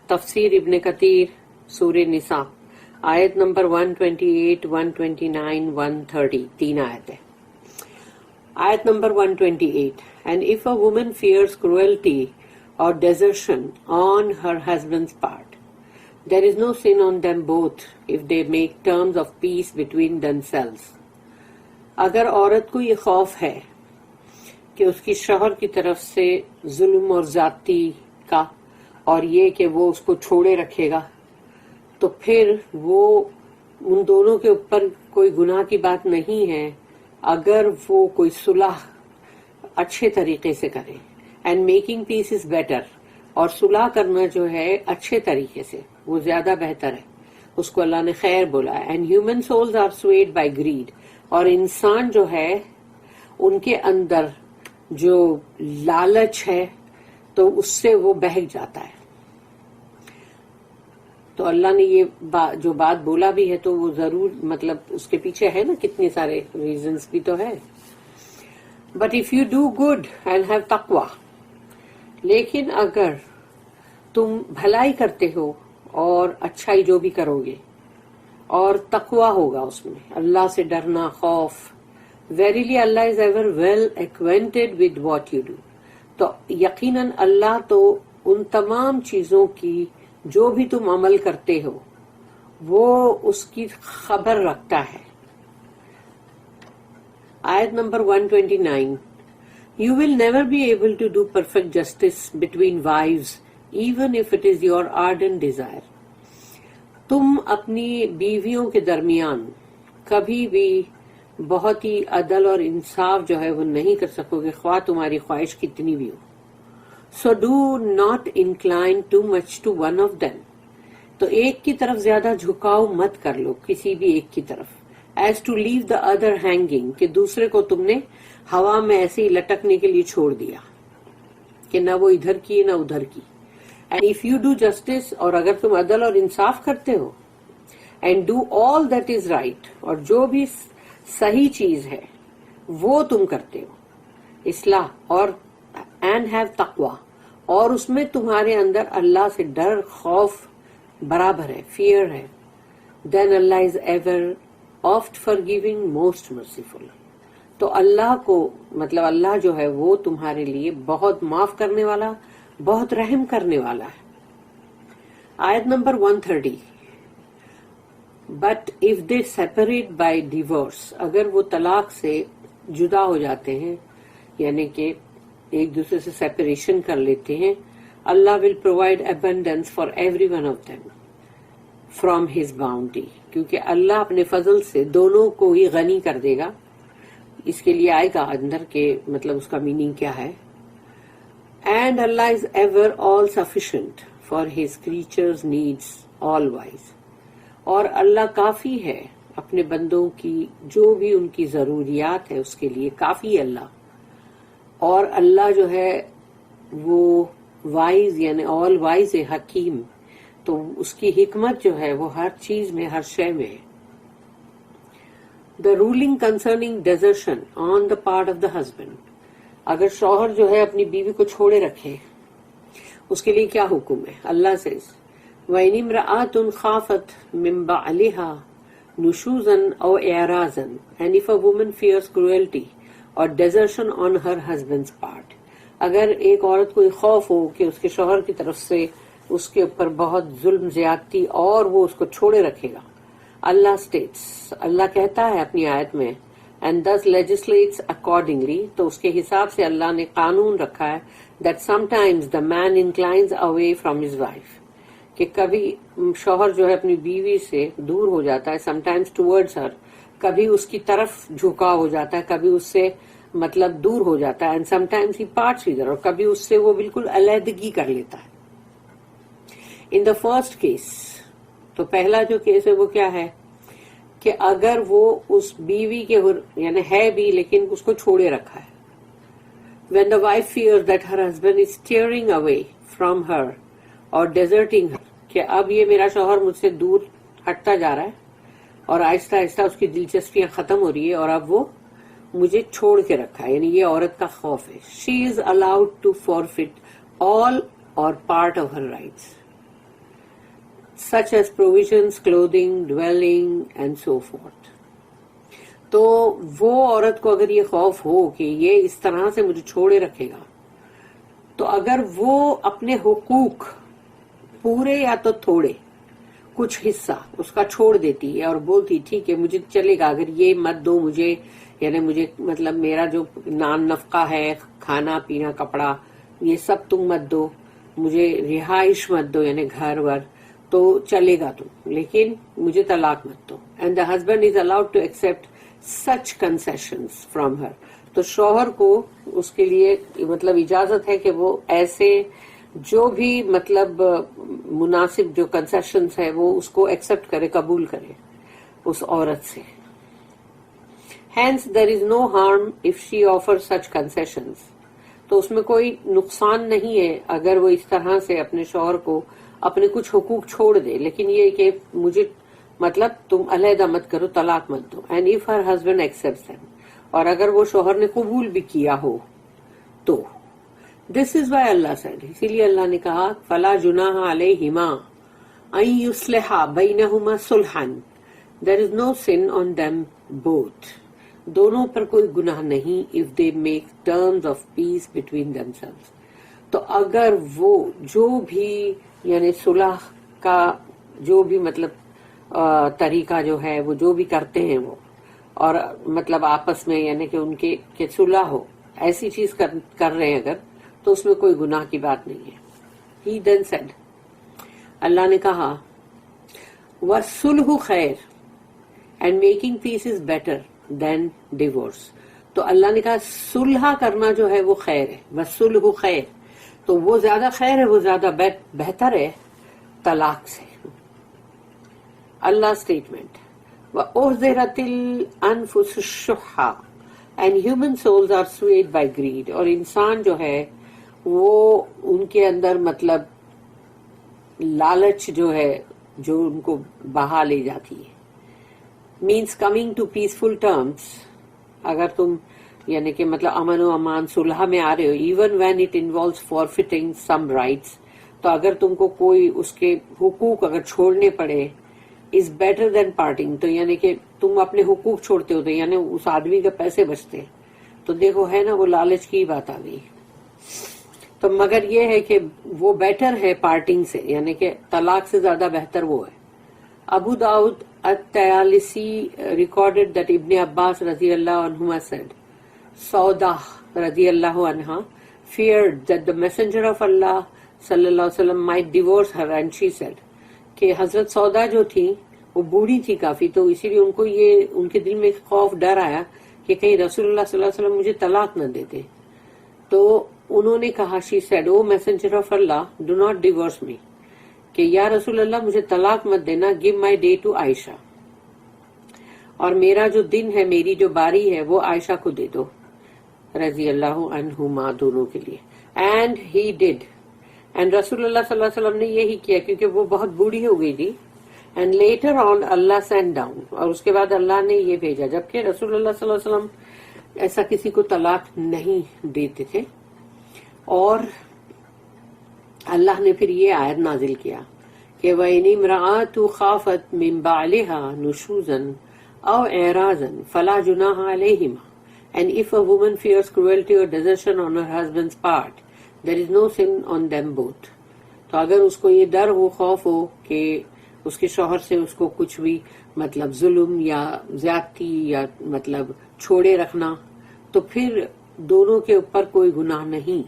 تفسیر ابن کثیر سورہ نساء آیت نمبر 128, 129, 130 تین آیت ہے. آیت number 128. And if a woman fears cruelty or desertion on her husband's part, there is no sin on them both if they make terms of peace between themselves. اگر عورت کو یہ خوف ہے کہ اس کی شوہر کی طرف سے ظلم اور زیادتی کا اور یہ کہ وہ اس کو چھوڑے رکھے گا، تو پھر وہ ان دونوں کے اوپر کوئی گناہ کی بات نہیں ہے اگر وہ کوئی صلح اچھے طریقے سے کرے. And making peace is better, اور صلح کرنا جو ہے اچھے طریقے سے وہ زیادہ بہتر ہے، اس کو اللہ نے خیر بولا. And human souls are swayed by greed, اور انسان جو ہے ان کے اندر جو لالچ ہے تو اس سے وہ بہک جاتا ہے. تو اللہ نے یہ جو بات بولا بھی ہے تو وہ ضرور مطلب اس کے پیچھے ہے نا کتنے سارے ریزنز بھی تو ہے. But if you do good and have تقوی، لیکن اگر تم بھلائی کرتے ہو اور اچھائی جو بھی کرو گے اور تقوی ہوگا اس میں، اللہ سے ڈرنا، خوف. Verily Allah is ever well acquainted with what you do. تو یقیناً اللہ تو ان تمام چیزوں کی جو بھی تم عمل کرتے ہو وہ اس کی خبر رکھتا ہے. آیت number 129. You will never be able to do perfect justice between wives, even if it is your ardent desire. تم اپنی بیویوں کے درمیان کبھی بھی بہت ہی عدل اور انصاف جو ہے وہ نہیں کر سکو گے، خواہ تمہاری خواہش کتنی بھی ہو. So do not incline too much to one of them. تو ایک کی طرف زیادہ جھکاؤ مت کر لو، کسی بھی ایک کی طرف. As to leave the other hanging، کہ دوسرے کو تم نے ہوا میں ایسے ہی لٹکنے کے لیے چھوڑ دیا کہ نہ وہ ادھر کی نہ ادھر کی. And if you do justice، اور اگر تم عدل اور انصاف کرتے ہو، and do all that is right، اور جو بھی صحیح چیز ہے وہ تم کرتے ہو، اصلاح، اور and have taqwa، اور اس میں تمہارے اندر اللہ سے ڈر، خوف برابر ہے، فیئر ہے، then Allah is ever oft forgiving, most merciful. تو اللہ کو مطلب اللہ جو ہے وہ تمہارے لیے بہت معاف کرنے والا، بہت رحم کرنے والا ہے. آیت number 130. But if they separate by divorce، اگر وہ طلاق سے جدا ہو جاتے ہیں، یعنی کہ ایک دوسرے سے سیپریشن کر لیتے ہیں، اللہ will provide abundance for every one of them from his bounty، کیونکہ اللہ اپنے فضل سے دونوں کو ہی غنی کر دے گا. اس کے لیے آئے گا اندر کے مطلب اس کا میننگ کیا ہے. And Allah is ever all sufficient for his creatures needs all wise، اور اللہ کافی ہے اپنے بندوں کی جو بھی ان کی ضروریات ہے اس کے لیے کافی اللہ. اور اللہ جو ہے وہ وائز یعنی آل وائز ہے، حکیم، تو اس کی حکمت جو ہے وہ ہر چیز میں، ہر شے میں ہے. The ruling concerning desertion on the part of the husband، اگر شوہر جو ہے اپنی بیوی کو چھوڑے رکھے اس کے لیے کیا حکم ہے. اللہ سے وَإِنِ امْرَأَةٌ خَافَتْ مِنْ بَعْلِهَا نُشُوزًا أَوْ إِعْرَاضًا، and if a woman fears cruelty or desertion on her husband's part، اگر ایک عورت کو خوف ہو کہ اس کے شوہر کی طرف سے اس کے اوپر بہت ظلم زیادتی اور وہ اس کو چھوڑے رکھے گا. اللہ states، اللہ کہتا ہے اپنی آیت میں and thus legislates accordingly، تو اس کے حساب سے اللہ نے قانون رکھا ہے that sometimes the man inclines away from his wife، کہ کبھی شوہر جو ہے اپنی بیوی سے دور ہو جاتا ہے، sometimes towards her، کبھی اس کی طرف جھکا ہو جاتا ہے، کبھی اس سے مطلب دور ہو جاتا ہے، and sometimes he parts with her، اور کبھی اس سے وہ بالکل علیحدگی کر لیتا ہے. In the first case، تو پہلا جو کیس ہے وہ کیا ہے کہ اگر وہ اس بیوی کے یعنی ہے بھی لیکن اس کو چھوڑے رکھا ہے. When the wife fears that her husband is steering away from her or deserting her، کہ اب یہ میرا شوہر مجھ سے دور ہٹتا جا رہا ہے اور آہستہ آہستہ اس کی دلچسپیاں ختم ہو رہی ہے اور اب وہ مجھے چھوڑ کے رکھا ہے، یعنی یہ عورت کا خوف ہے. She is allowed to forfeit all or part of her rights، such as provisions, clothing, dwelling and so forth. تو وہ عورت کو اگر یہ خوف ہو کہ یہ اس طرح سے مجھے چھوڑے رکھے گا، تو اگر وہ اپنے حقوق پورے یا تو تھوڑے کچھ حصہ اس کا چھوڑ دیتی ہے اور بولتی ٹھیک ہے مجھے چلے گا، اگر یہ مت دو مجھے، یعنی مجھے مطلب میرا جو نان نفقہ ہے، کھانا پینا کپڑا یہ سب تم مت دو، مجھے رہائش مت دو یعنی گھر ور، تو چلے گا تم، لیکن مجھے طلاق مت دو. And the husband is allowed to accept such concessions from her. تو شوہر کو اس کے لیے مطلب اجازت ہے کہ وہ ایسے جو بھی مطلب مناسب جو کنسیشنز ہے وہ اس کو ایکسپٹ کرے، قبول کرے اس عورت سے. Hence there is no harm if she offers such concessions. تو اس میں کوئی نقصان نہیں ہے اگر وہ اس طرح سے اپنے شوہر کو اپنے کچھ حقوق چھوڑ دے، لیکن یہ کہ مجھے مطلب تم علیحدہ مت کرو، طلاق مت دو. And if her husband accepts them. اور اگر وہ شوہر نے قبول بھی کیا ہو تو دس از وائی اللہ said، اسی لیے اللہ نے کہا فلا جناح علیہما ان یصلحا بینہما صلحا. there is no sin on them both. دونوں پر کوئی گناہ نہیں if they make terms of peace between themselves. تو اگر وہ جو بھی یعنی صلح کا جو بھی مطلب طریقہ جو ہے وہ جو بھی کرتے ہیں وہ، اور مطلب آپس میں یعنی کہ ان کے کہ صلح ہو، ایسی چیز کر رہے ہیں اگر، تو اس میں کوئی گناہ کی بات نہیں ہے. He then said، اللہ نے کہا وَالصُّلْحُ خَيْرٌ and making peace is better than divorce. تو اللہ نے کہا صلح کرنا جو ہے وہ خیر ہے، وَالصُّلْحُ خَيْرٌ، تو وہ زیادہ خیر ہے، وہ زیادہ بہتر ہے طلاق سے. اللہ statement وَأُحْضِرَتِ الْأَنفُسُ الشُّحَّ and human souls are swayed by greed. اور انسان جو ہے وہ ان کے اندر مطلب لالچ جو ہے جو ان کو بہا لے جاتی ہے. means coming to peaceful terms. اگر تم یعنی کہ مطلب امن و امان صلح میں آ رہے ہو even when it involves forfeiting some rights، تو اگر تم کو کوئی اس کے حقوق اگر چھوڑنے پڑے is better than parting، تو یعنی کہ تم اپنے حقوق چھوڑتے ہوتے یعنی اس آدمی کے پیسے بچتے، تو دیکھو ہے نا وہ لالچ کی بات آ گئی. تو مگر یہ ہے کہ وہ بیٹر ہے پارٹنگ سے، یعنی کہ طلاق سے زیادہ بہتر وہ ہے. ابو داؤد الطیالسی recorded that Ibn Abbas رضی اللہ عنہما said سودا رضی اللہ عنہا feared that the messenger of Allah صلی اللہ علیہ وسلم might divorce her and she said کہ حضرت سودا جو تھی وہ بوڑھی تھی کافی، تو اسی لیے ان کو یہ ان کے دل میں ایک خوف ڈر آیا کہ کہیں رسول اللہ صلی اللہ علیہ وسلم مجھے طلاق نہ دیتے. تو انہوں نے کہا she said oh messenger of Allah do not divorce me، کہ یا رسول اللہ مجھے طلاق مت دینا، give my day to عائشہ، اور میرا جو دن ہے میری جو باری ہے وہ عائشہ کو دے دو رضی اللہ عنہما دونوں کے لیے. اینڈ ہی ڈیڈ، اینڈ رسول اللہ صلی اللہ علیہ وسلم نے یہی کیا کیونکہ وہ بہت بوڑھی ہو گئی تھی. And later on Allah send down, اور اس کے بعد اللہ نے یہ بھیجا، جبکہ رسول اللہ صلی اللہ علیہ وسلم ایسا کسی کو طلاق نہیں دیتے تھے. اور اللہ نے پھر یہ آیت نازل کیا کہ وَإِنِ امْرَأَةٌ خَافَتْ مِنْ بَعْلِهَا نُشُوزًا أَوْ إِعْرَاضًا فَلَا جُنَاحَ عَلَيْهِمَا. And if a woman fears cruelty or desertion on her husband's part, there is no sin on them both. تو اگر اس کو یہ ڈر ہو، خوف ہو کہ اس کے شوہر سے اس کو کچھ بھی مطلب ظلم یا زیادتی یا مطلب چھوڑے رکھنا، تو پھر دونوں کے اوپر کوئی گناہ نہیں.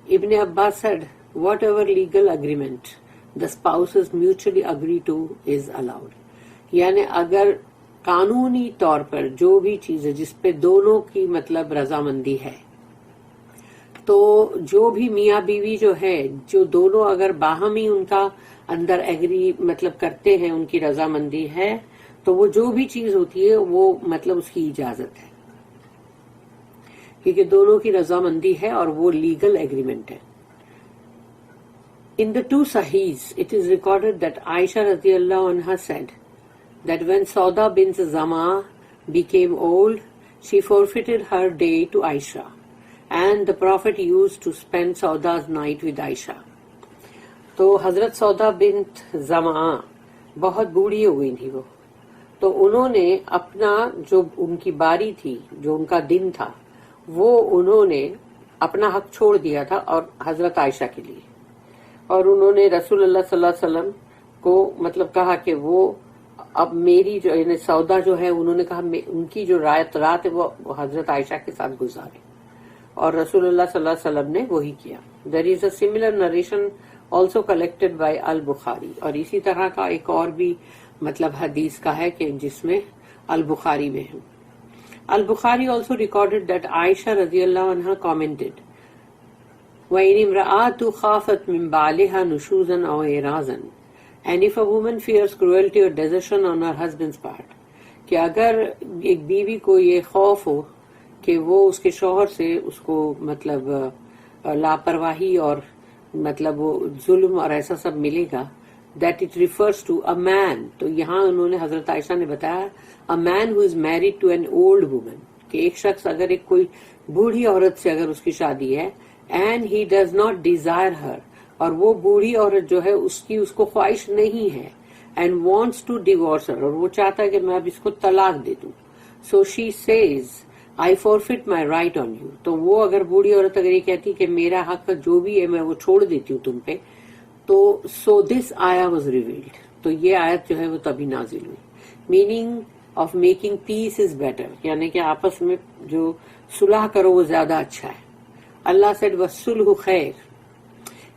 ابن عباس said whatever legal agreement the spouses mutually agree to is allowed. یعنی اگر قانونی طور پر جو بھی چیز ہے جس پہ دونوں کی مطلب رضامندی ہے، تو جو بھی میاں بیوی جو ہے جو دونوں اگر باہمی ان کا اندر ایگری مطلب کرتے ہیں، ان کی رضامندی ہے، تو وہ جو بھی چیز ہوتی ہے وہ مطلب اس کی اجازت ہے، کیونکہ دونوں کی رضامندی ہے اور وہ لیگل ایگریمنٹ ہے. In the two Sahihs, it is recorded that Aisha radiallahu anha said that when Sauda bint Zama became old, she forfeited her day to Aisha, and the Prophet used to spend Sauda's night with Aisha. تو حضرت سودا بنت زمعہ بہت بوڑھی ہو گئی تھی وہ، تو انہوں نے اپنا جو ان کی باری تھی، جو ان کا دن تھا، وہ انہوں نے اپنا حق چھوڑ دیا تھا اور حضرت عائشہ کے لیے، اور انہوں نے رسول اللہ صلی اللہ علیہ وسلم کو مطلب کہا کہ وہ اب میری جو یعنی سودا جو ہے، انہوں نے کہا ان کی جو رات ہے وہ حضرت عائشہ کے ساتھ گزارے، اور رسول اللہ صلی اللہ علیہ وسلم نے وہی کیا. There is a similar narration also collected by البخاری، اور اسی طرح کا ایک اور بھی مطلب حدیث کا ہے کہ جس میں البخاری میں ہے. البخاری also recorded that Aisha radiallahu anha commented, وَإِنِ امْرَأَةُ خَافَتْ مِنْ بَعْلِهَا نُشُوزًا أَوْ إِرَازًا, and if a woman fears cruelty or desertion on her husband's part, کہ اگر ایک بیوی کو یہ خوف ہو کہ وہ اس کے شوہر سے اس کو مطلب لاپرواہی اور مطلب وہ ظلم اور ایسا سب ملے گا, that it refers to a man. تو یہاں انہوں نے حضرت عائشہ نے بتایا a man who is married to an old woman, کہ ایک شخص اگر ایک کوئی بوڑھی عورت سے اگر اس کی شادی ہے and he does not desire her, اور وہ بوڑھی عورت جو ہے اس کی اس کو خواہش نہیں ہے and wants to divorce her, اور وہ چاہتا ہے کہ میں اب اس کو طلاق دے دوں. so she says I forfeit my right on you. تو وہ اگر بوڑھی عورت اگر یہ کہتی کہ میرا حق جو بھی ہے میں وہ چھوڑ دیتی ہوں تم پہ, تو so this آیا was revealed. تو یہ آیت جو ہے وہ تبھی نازل ہوئی. meaning of making peace is better, یعنی کہ آپس میں جو صلح کرو وہ زیادہ اچھا ہے. اللہ said وَالصُّلْحُ خیر,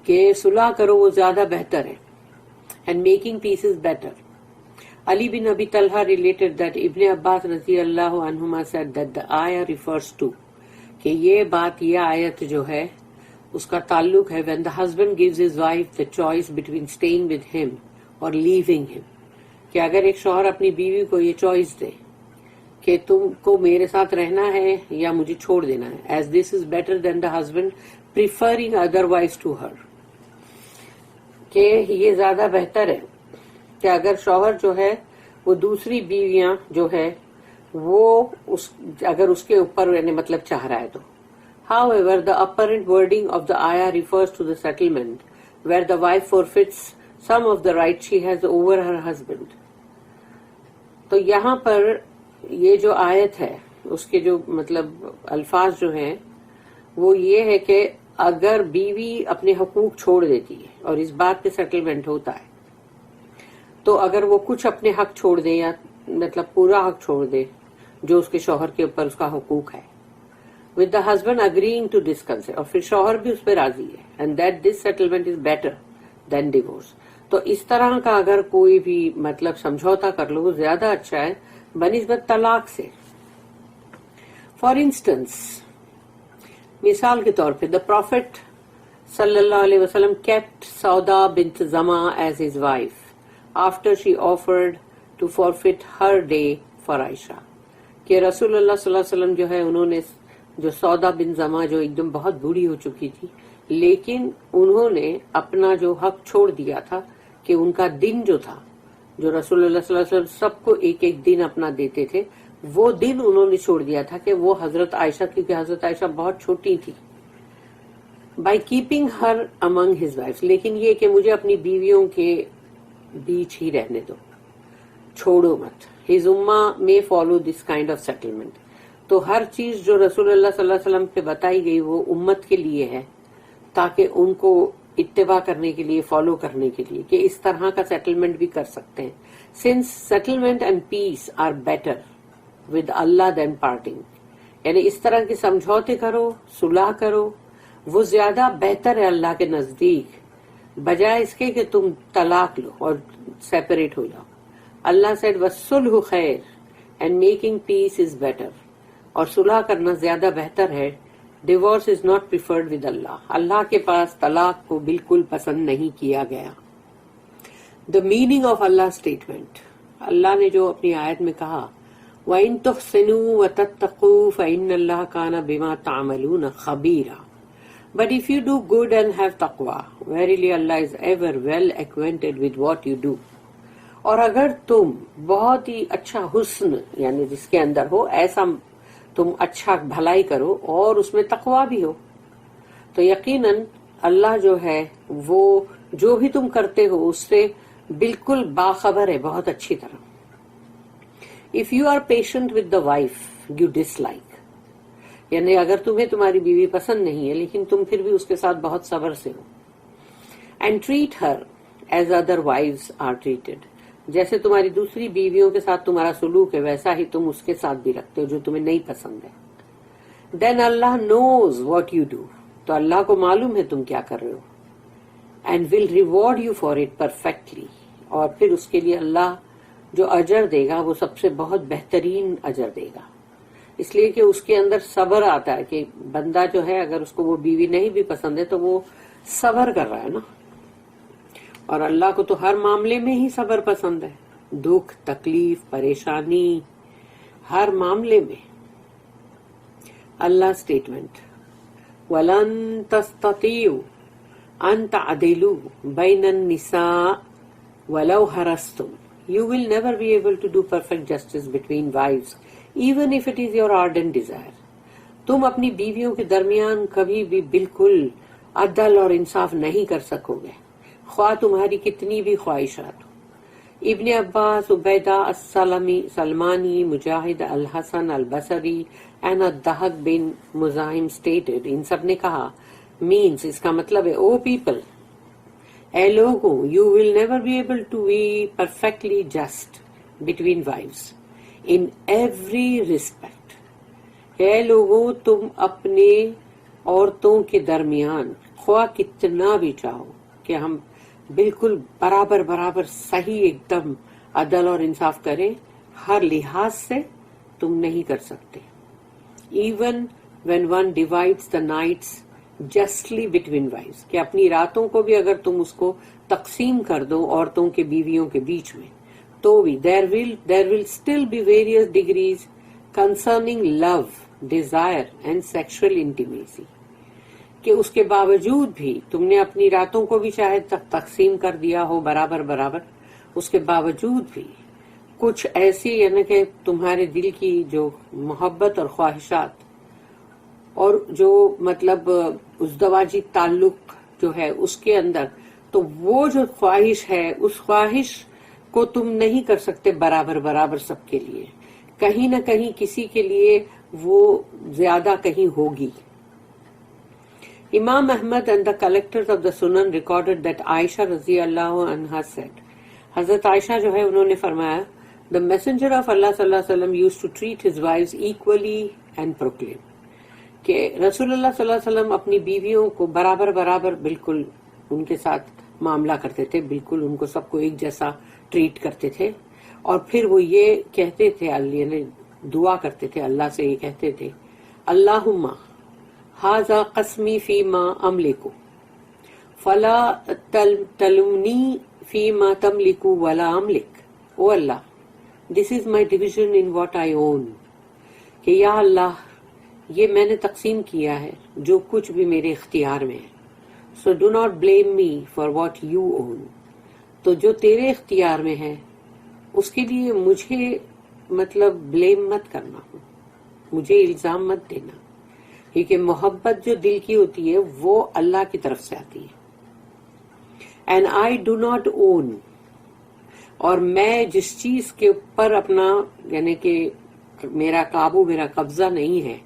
کہ صلح کرو وہ زیادہ بہتر ہے. and making peace is better. Ali bin Abi Talha related that Ibn Abbas رضی اللہ عنہما said that the ayah refers to, کہ یہ بات یہ آیت جو ہے اس کا تعلق ہے when the husband gives his wife the choice between staying with him or leaving him, کہ اگر ایک شوہر اپنی بیوی کو یہ چوائس دے کہ تم کو میرے ساتھ رہنا ہے یا مجھے چھوڑ دینا ہے, as this is better than the husband preferring otherwise to her, کہ یہ زیادہ بہتر ہے کہ اگر شوہر جو ہے وہ دوسری بیویاں جو ہے وہ اگر اس کے اوپر یعنی مطلب چاہ رہا ہے تو. However, the apparent wording of the ayah refers to the settlement where the wife forfeits some of the right she has over her husband. تو یہاں پر یہ جو آیت ہے اس کے جو مطلب الفاظ جو ہیں وہ یہ ہے کہ اگر بیوی اپنے حقوق چھوڑ دیتی ہے اور اس بات پہ سیٹلمنٹ ہوتا ہے, تو اگر وہ کچھ اپنے حق چھوڑ دے یا مطلب پورا حق چھوڑ دے جو اس کے شوہر کے اوپر اس کا حقوق ہے, with the husband agreeing to this consent, اور پھر شوہر بھی اس پہ راضی ہے, and that this settlement is better than divorce. تو اس طرح کا اگر کوئی بھی مطلب سمجھوتا کر لو وہ زیادہ اچھا ہے بنسبت طلاق سے. فار انسٹنس, مثال کے طور پہ the Prophet صلی اللہ علیہ وسلم kept سودا بنت Zama as his wife after she offered to forfeit her day for Aisha, کہ رسول اللہ صلی اللہ علیہ وسلم جو ہے انہوں نے جو سودا بن زمعہ جو ایک دم بہت بوڑھی ہو چکی تھی لیکن انہوں نے اپنا جو حق چھوڑ دیا تھا کہ ان کا دن جو تھا جو رسول اللہ صلی اللہ علیہ وسلم سب کو ایک ایک دن اپنا دیتے تھے, وہ دن انہوں نے چھوڑ دیا تھا کہ وہ حضرت عائشہ, کیونکہ حضرت عائشہ بہت چھوٹی تھی, by keeping Hare Umang his wife, لیکن یہ کہ مجھے اپنی بیویوں کے بیچ ہی رہنے دو, چھوڑو مت. ہز امہ میں follow this kind of settlement. تو ہر چیز جو رسول اللہ صلی اللہ علیہ وسلم پہ بتائی گئی وہ امت کے لیے ہے تاکہ ان کو اتباع کرنے کے لیے, فالو کرنے کے لیے, کہ اس طرح کا سیٹلمنٹ بھی کر سکتے ہیں. Since settlement and peace are better with اللہ دین پارٹنگ, یعنی اس طرح کے سمجھوتے کرو, صلح کرو, وہ زیادہ بہتر ہے اللہ کے نزدیک بجائے اس کے کہ تم طلاق لو اور سیپریٹ ہو جاؤ. اللہ said وَالصُّلْحُ خیر and making peace is better, اور صلح کرنا زیادہ بہتر ہے. Divorce is not preferred with Allah, Allah کے پاس طلاق کو بالکل پسند نہیں کیا گیا. The meaning of Allah statement, Allah نے جو اپنی آیت میں کہا وَإِن تُحْسِنُوا وَتَتَّقُوا فَإِنَّ اللَّهَ كَانَ بِمَا تَعْمَلُونَ خَبِيرًا. But if you do good and have taqwa, verily Allah is ever well acquainted with what you do. اور اگر تم بہت ہی اچھا حسن یعنی جس کے اندر ہو ایسا تم اچھا بھلائی کرو اور اس میں تقوی بھی ہو, تو یقیناً اللہ جو ہے وہ جو بھی تم کرتے ہو اس سے بالکل باخبر ہے بہت اچھی طرح. If you are patient with the wife you dislike, یعنی اگر تمہیں تمہاری بیوی پسند نہیں ہے لیکن تم پھر بھی اس کے ساتھ بہت صبر سے ہو. And treat her as other wives are treated, جیسے تمہاری دوسری بیویوں کے ساتھ تمہارا سلوک ہے ویسا ہی تم اس کے ساتھ بھی رکھتے ہو جو تمہیں نہیں پسند ہے. Then Allah knows what you do, تو اللہ کو معلوم ہے تم کیا کر رہے ہو. And will reward you for it perfectly, اور پھر اس کے لیے اللہ جو اجر دے گا وہ سب سے بہت بہترین اجر دے گا. اس لیے کہ اس کے اندر صبر آتا ہے کہ بندہ جو ہے اگر اس کو وہ بیوی نہیں بھی پسند ہے تو وہ صبر کر رہا ہے نا، اور اللہ کو تو ہر معاملے میں ہی صبر پسند ہے. دکھ تکلیف پریشانی ہر معاملے میں. اللہ اسٹیٹمنٹ وَلَن تَسْتَطِيعُوا أَن تَعْدِلُوا بَيْنَ النِّسَاءِ وَلَوْ حَرَصْتُمْ. You will never be able to do perfect justice between wives, even if it is your ardent desire. تم اپنی بیویوں کے درمیان کبھی بھی بالکل عدل اور انصاف نہیں کر سکو گے خواہ تمہاری کتنی بھی خواہشات ہو. ابن عباس، عبیدہ سلمانی، مجاہد، الحسن البصری اینڈ الضحاک بن مزاحم stated، ان سب نے کہا means اس کا مطلب ہے او پیپل، اے لوگوں، you will never be able to be perfectly just between wives in every respect. اے لوگوں، تم اپنے عورتوں کے درمیان خواہ کتنا بھی چاہو کہ ہم بالکل برابر برابر صحیح ایک دم عدل اور انصاف کریں، ہر لحاظ سے تم نہیں کر سکتے. Even when one divides the nights justly between wives, کہ اپنی راتوں کو بھی اگر تم اس کو تقسیم کر دو عورتوں کے بیویوں کے بیچ میں تو بھی there will still be various degrees concerning love, desire and sexual intimacy. کہ اس کے باوجود بھی تم نے اپنی راتوں کو بھی چاہے تقسیم کر دیا ہو برابر برابر، اس کے باوجود بھی کچھ ایسی یعنی کہ تمہارے دل کی جو محبت اور خواہشات اور جو مطلب ازدواجی تعلق جو ہے اس کے اندر، تو وہ جو خواہش ہے اس خواہش کو تم نہیں کر سکتے برابر برابر سب کے لیے. کہیں نہ کہیں کسی کے لیے وہ زیادہ کہیں ہوگی. Imam Ahmad and the collectors of the Sunan recorded that Aisha رضی اللہ عنہا said، حضرت عائشہ جو ہے انہوں نے فرمایا the messenger of Allah صلی اللہ علیہ وسلم used to treat his wives equally and proclaim، کہ رسول اللہ صلی اللہ علیہ وسلم اپنی بیویوں کو برابر برابر بالکل ان کے ساتھ معاملہ کرتے تھے، بالکل ان کو سب کو ایک جیسا ٹریٹ کرتے تھے. اور پھر وہ یہ کہتے تھے، یعنی دعا کرتے تھے اللہ سے، یہ کہتے تھے اللہم ھذا قسمی فیما املک فلا تلمنی فیما تملک ولا املک. او اللہ، دس از مائی ڈویژن ان واٹ آئی اون، کہ یا اللہ یہ میں نے تقسیم کیا ہے جو کچھ بھی میرے اختیار میں ہے. So do not blame me for what you own, تو جو تیرے اختیار میں ہے اس کے لیے مجھے مطلب بلیم مت کرنا، مجھے الزام مت دینا، کیونکہ محبت جو دل کی ہوتی ہے وہ اللہ کی طرف سے آتی ہے. اینڈ آئی ڈو ناٹ اون، اور میں جس چیز کے اوپر اپنا یعنی کہ میرا قابو، میرا قبضہ نہیں ہے،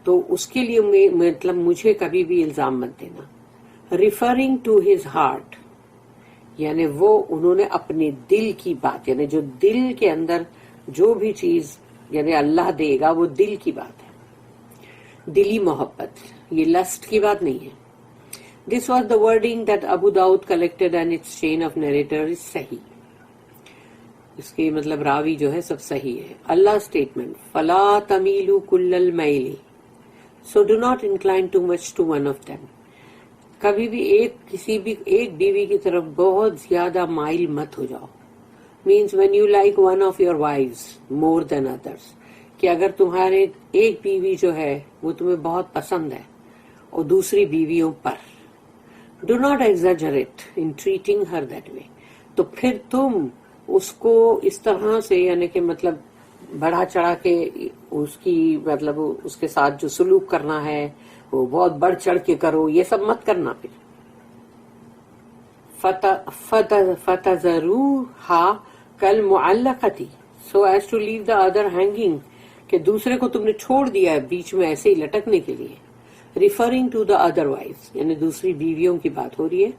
تو اس کے لیے مطلب مجھے کبھی بھی الزام مت دینا. ریفرنگ ٹو ہز ہارٹ، یعنی وہ انہوں نے اپنے دل کی بات، یعنی جو دل کے اندر جو بھی چیز یعنی اللہ دے گا وہ دل کی بات ہے، دلی محبت، یہ لسٹ کی بات نہیں ہے. This was the wording that Abu Dawud collected and its chain of narrator is صحیح، اس کے مطلب راوی جو ہے سب صحیح ہے. اللہ اسٹیٹمنٹ فلا تمیلوا کل المیل so do not incline too much to one of them. کبھی بھی کسی بھی ایک بیوی کی طرف بہت زیادہ مائل مت ہو جاؤ. Means when you like one of your wives more than others, کہ اگر تمہارے ایک بیوی جو ہے وہ تمہیں بہت پسند ہے اور دوسری بیویوں پر، do not exaggerate in treating her that way, تو پھر تم اس کو اس طرح سے یعنی کہ مطلب بڑھا چڑھا کے اس کی مطلب اس کے ساتھ جو سلوک کرنا ہے وہ بہت بڑھ چڑھ کے کرو، یہ سب مت کرنا. پھر فَتَذَرُوهَا كَالْمُعَلَّقَةِ so as to leave the other hanging, کہ دوسرے کو تم نے چھوڑ دیا ہے بیچ میں ایسے ہی لٹکنے کے لیے. Referring to the other wives یعنی دوسری بیویوں کی بات ہو رہی ہے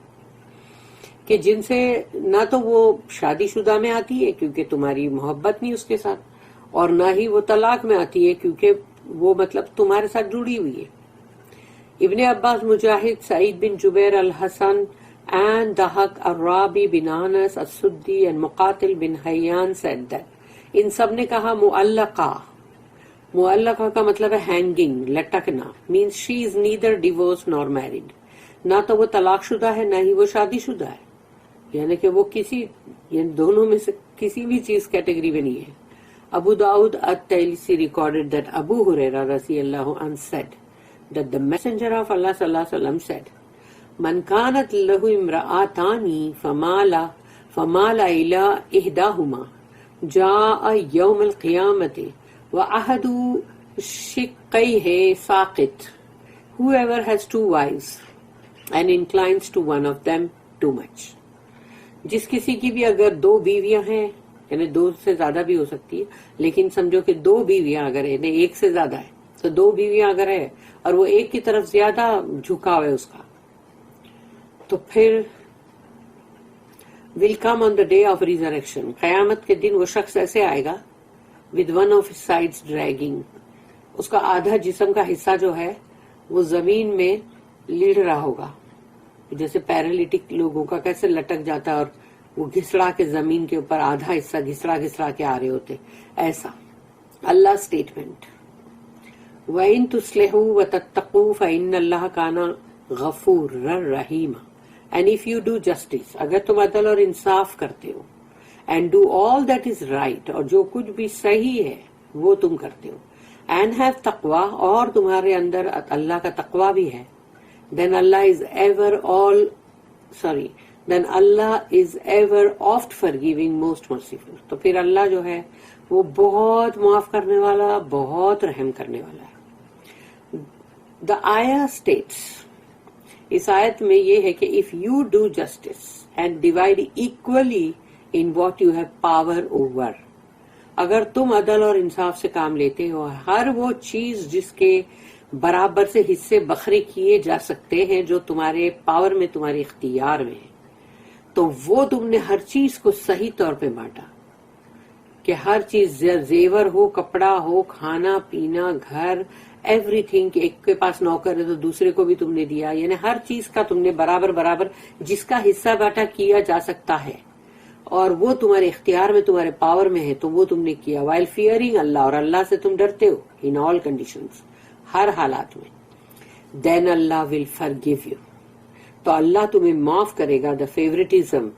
کہ جن سے نہ تو وہ شادی شدہ میں آتی ہے کیونکہ تمہاری محبت نہیں اس کے ساتھ، اور نہ ہی وہ طلاق میں آتی ہے کیونکہ وہ مطلب تمہارے ساتھ جڑی ہوئی ہے. ابن عباس، مجاہد، سعید بن جبیر، الحسن and Dahak, Arabi bin Anas, As-Suddi and Muqatil bin Hayyan said that ان سب نے کہا معلقہ. معلقہ کا مطلب ہے hanging, لٹکنا. means she is neither divorced nor married. نہ تو وہ طلاق شدہ ہے نہ ہی وہ شادی شدہ ہے، یعنی کہ وہ کسی یعنی دونوں میں سے کسی بھی چیز کیٹیگری میں نہیں ہے. Abu Dawud at-Tayalisi recorded that Abu Hurairah radiyallahu anhu said that the messenger of Allah sallallahu alaihi wasallam said, من كانت له امرأتان فمال إلى إحداهما جاء يوم القيامة وأحد شقيه ساقط. Whoever has two wives and inclines to one of them too much. جس کسی کی بھی اگر دو بیویاں ہیں، یعنی دو سے زیادہ بھی ہو سکتی ہے، لیکن سمجھو کہ دو بیویاں اگر ہے، ایک سے زیادہ ہے تو دو بیویاں اگر ہے اور وہ ایک کی طرف زیادہ جھکاو ہے اس کا، تو پھر will come on the day of resurrection. قیامت کے دن وہ شخص ایسے آئے گا with one of his sides dragging. اس کا آدھا جسم کا حصہ جو ہے وہ زمین میں لیڑ رہا ہوگا، جیسے پیرالیٹک لوگوں کا کیسے لٹک جاتا ہے اور وہ گھسڑا کے زمین کے اوپر آدھا حصہ گھسڑا کے آ رہے ہوتے، ایسا. اللہ اسٹیٹمنٹ وَإِن تُصْلِحُوا وَتَتَّقُوا فَإِنَّ اللَّهَ كَانَ غَفُورًا رَحِيمًا. And if you do justice, اگر تم عدل اور انصاف کرتے ہو، and do all that is right، اور جو کچھ بھی صحیح ہے وہ تم کرتے ہو، and have taqwa، اور تمہارے اندر اللہ کا تقوی بھی ہے، then Allah is ever oft forgiving, most merciful. تو پھر اللہ جو ہے وہ بہت معاف کرنے والا، بہت رحم کرنے والا ہے. The ayah states، اس آیت میں یہ ہے کہ if you do justice and divide equally in what you have power over، اگر تم عدل اور انصاف سے کام لیتے ہو، ہر وہ چیز جس کے برابر سے حصے بکھرے کیے جا سکتے ہیں جو تمہارے پاور میں، تمہارے اختیار میں ہے، تو وہ تم نے ہر چیز کو صحیح طور پہ بانٹا، کہ ہر چیز زیور ہو، کپڑا ہو، کھانا پینا، گھر، ایوری تھنگ. کہ ایک کے پاس نوکر ہے تو دوسرے کو بھی تم نے دیا، یعنی ہر چیز کا تم نے برابر جس کا حصہ بانٹا کیا جا سکتا ہے اور وہ تمہارے اختیار میں، تمہارے پاور میں ہے، تو وہ تم نے کیا. while fearing اللہ، اور اللہ سے تم ڈرتے ہو in all conditions، ہر حالات میں. then Allah will forgive you، تو اللہ تمہیں معاف کرے گا. the favoritism،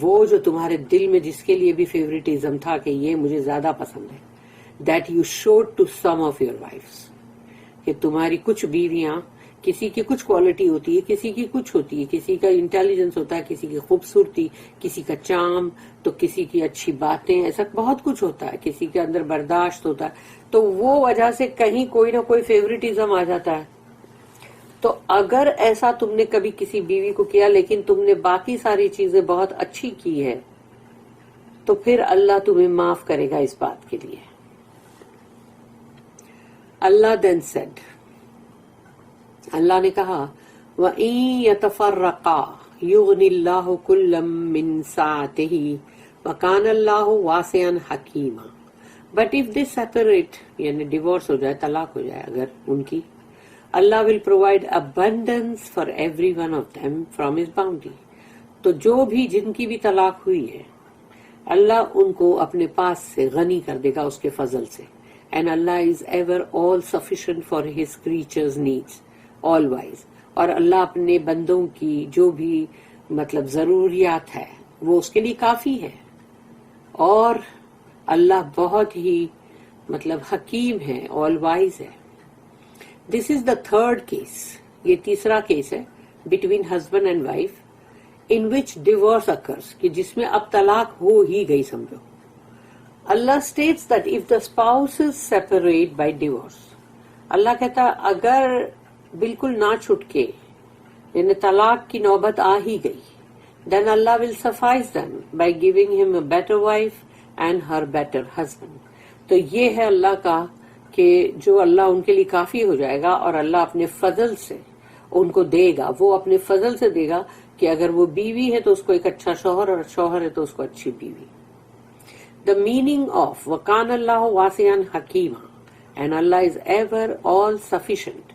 وہ جو تمہارے دل میں جس کے لیے بھی فیوریٹزم تھا کہ یہ مجھے زیادہ پسند ہے، that you showed to some of your wives، کہ تمہاری کچھ بیویاں، کسی کی کچھ کوالٹی ہوتی ہے، کسی کی کچھ ہوتی ہے، کسی کا انٹیلیجنس ہوتا ہے، کسی کی خوبصورتی، کسی کا چام، تو کسی کی اچھی باتیں، ایسا بہت کچھ ہوتا ہے، کسی کے اندر برداشت ہوتا ہے، تو وہ وجہ سے کہیں کوئی نہ کوئی فیوریٹزم آ جاتا ہے. تو اگر ایسا تم نے کبھی کسی بیوی کو کیا لیکن تم نے باقی ساری چیزیں بہت اچھی کی ہے، تو پھر اللہ تمہیں معاف کرے گا اس بات کے لیے. اللہ then said، اللہ نے کہا وَإِن يَتَفَرَّقَا يُغْنِ اللَّهُ كُلًّا مِّن سَعَتِهِ وَكَانَ اللَّهُ وَاسِعًا حَكِيمًا. But if they separate، یعنی ڈیورس ہو جائے، طلاق ہو جائے اگر ان کی، اللہ will provide abundance for every one of them from his bounty. تو جو بھی جن کی بھی طلاق ہوئی ہے، اللہ ان کو اپنے پاس سے غنی کر دے گا اس کے فضل سے. And Allah is ever all sufficient for his creatures needs، all wise. اور اللہ اپنے بندوں کی جو بھی مطلب ضروریات ہے وہ اس کے لیے کافی ہے، اور اللہ بہت ہی مطلب حکیم ہے، all wise ہے. This is the third case، یہ تیسرا کیس ہے between husband and wife in which divorce occurs، کہ جس میں اب طلاق ہو ہی گئی سمجھو. اللہ states that if the spouses separate by divorce، اللہ کہتا اگر بالکل نہ چھٹ کے، یعنی طلاق کی نوبت آ ہی گئی، then Allah will suffice them by giving him a better wife and her better husband. تو یہ ہے اللہ کا کہ جو اللہ ان کے لیے کافی ہو جائے گا اور اللہ اپنے فضل سے ان کو دے گا. وہ اپنے فضل سے دے گا کہ اگر وہ بیوی ہے تو اس کو ایک اچھا شوہر اور شوہر ہے تو اس کو اچھی بیوی. The meaning of وَكَانَ اللَّهُ وَاسِعًا حَكِيمًا and Allah is ever all sufficient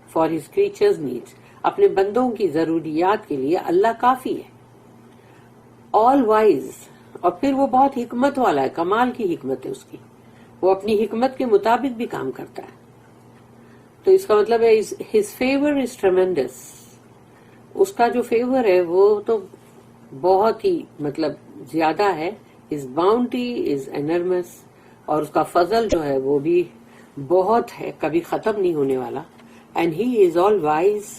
for his creatures' needs. اپنے بندوں کی ضروریات کے لیے اللہ کافی ہے. All wise اور پھر وہ بہت حکمت والا ہے, کمال کی حکمت ہے اس کی, وہ اپنی حکمت کے مطابق بھی کام کرتا ہے. تو اس کا مطلب ہے his favor is tremendous. اس کا جو فیور ہے وہ تو بہت ہی مطلب زیادہ ہے. his bounty is enormous اور اس کا فضل جو ہے وہ بھی بہت ہے, کبھی ختم نہیں ہونے والا. and he is all wise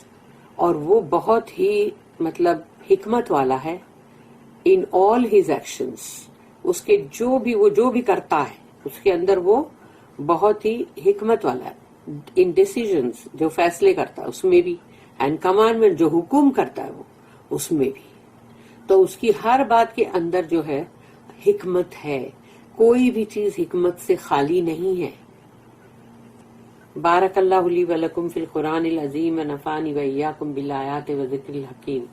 اور وہ بہت ہی مطلب حکمت والا ہے. in all his actions اس کے جو بھی کرتا ہے اس کے اندر وہ بہت ہی حکمت والا ہے. in decisions جو فیصلے کرتا ہے اس میں بھی, and commandment جو حکم کرتا ہے وہ اس میں بھی. تو اس کی ہر بات کے اندر جو ہے حکمت ہے, کوئی بھی چیز حکمت سے خالی نہیں ہے. بارک اللہ لی ولکم فی القرآن العظیم ونفعنی وإیاکم بالآیات وذکر الحکیم.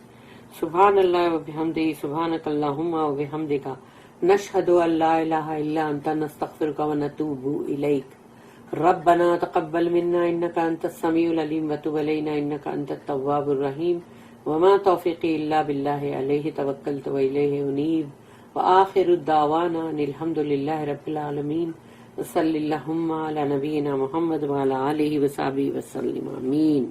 سبحان اللہ وبحمدہ, سبحانک اللہم وبحمدک, نشہد ان لا الہ الا انت, نستغفرک ونتوب الیک. ربنا تقبل منا انک انت السمیع العلیم وتب علینا انک انت التواب الرحیم. وما توفیقی الا باللہ علیہ توکلت والیہ انیب. وآخر الدعوانا ان الحمد للہ رب العالمین. صلی اللہم علی نبینا محمد وعلی آلہ وصحبہ وسلم. آمین.